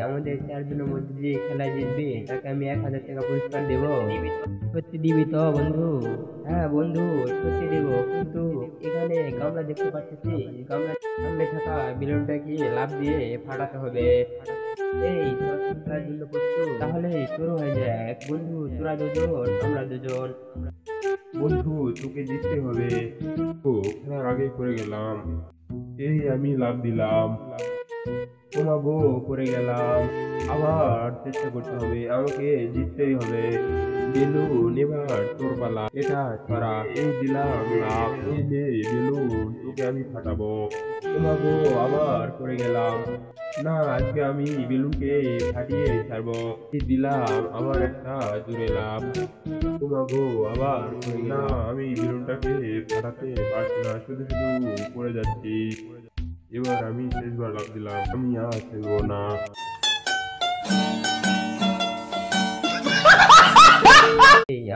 আমাদের চারজনের মধ্যে যে খেলায় জিতবে তাকে আমি 1,000 টাকা পুরস্কার দেবো। সত্যি দিবি তো বন্ধু? হ্যাঁ বন্ধু, সত্যি দেবো, কিন্তু এখানে গামলা দেখতে পাচ্ছি, গামলার সামনে থাকা বেলুনটাকে লাফ দিয়ে ফাটাতে হবে। এই তোরা কি খেলার জন্য প্রস্তুত? তাহলে শুরু হয়ে যাক বন্ধু, তোরা দুজন আমরা দুজন। বন্ধু, তোকে জিততে হবে। ও, খেলার আগেই পড়ে গেলাম। এই আমি লাভ দিলাম। ওমা গো, পড়ে গেলাম। আবার চেষ্টা করতে হবে, আমাকে জিততেই হবে। বেলুন, এবার তোর পালা। এটা ছড়া, এই দিলাম লাভ। এই নে বেলুন, তোকে আমি ফাটাবো। ওমা গো, আবার পড়ে গেলাম। না, আজকে আমি বেলুনকে ফাটিয়ে ছাড়বো। এই দিলাম আবার একটা জোরে লাভ। ওমা গো, আবার পড়ে না, আমি বেলুনটাকে ফাটাতে পারছি না, শুধু শুধু পড়ে যাচ্ছি। এবার আমি শেষবার লাভ দিলাম, আমি আর খেলবো না।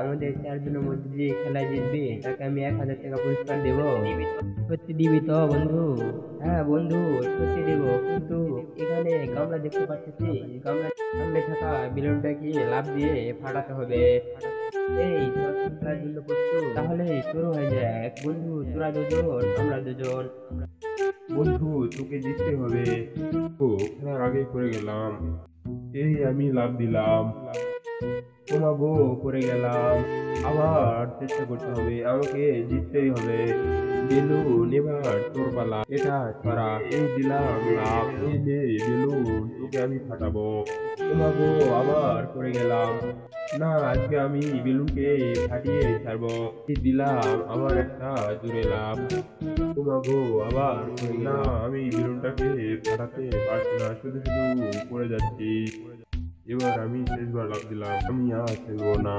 আমাদের চারজনের মধ্যে যে খেলায় জিতবে তাকে আমি 1,000 টাকা পুরস্কার দেবো। সত্যি দিবি তো বন্ধু? হ্যাঁ বন্ধু, সত্যি দেবো, কিন্তু এখানে গামলা দেখতে পাচ্ছি, গামলার সামনে থাকা বেলুনটাকে লাফ দিয়ে ফাটাতে হবে। এই তোরা কি খেলার জন্য প্রস্তুত? তাহলে শুরু হয়ে যাক বন্ধু, তোরা দুজন আমরা দুজন। বন্ধু, তোকে জিততে হবে। ও, খেলার আগেই পড়ে গেলাম। এই আমি লাভ দিলাম। ওমা গো, পড়ে গেলাম। আবার চেষ্টা করতে হবে, আমাকে জিততেই হবে। বেলুন, এবার তোর পালা। এটা ছড়া, এই দিলাম লাভ। এই নে বেলুন, তোকে আমি ফাটাবো। ওমা গো, আবার পড়ে গেলাম। না, আজকে আমি বেলুনকে ফাটিয়ে ছাড়বো। এই দিলাম আবার একটা জোরে লাভ। ওমা গো, আবার পড়ে না, আমি বেলুনটাকে ফাটাতে পারছি না, শুধু শুধু পড়ে যাচ্ছি। এবার আমি শেষবার লাভ দিলাম, আমি আর খেলবো না।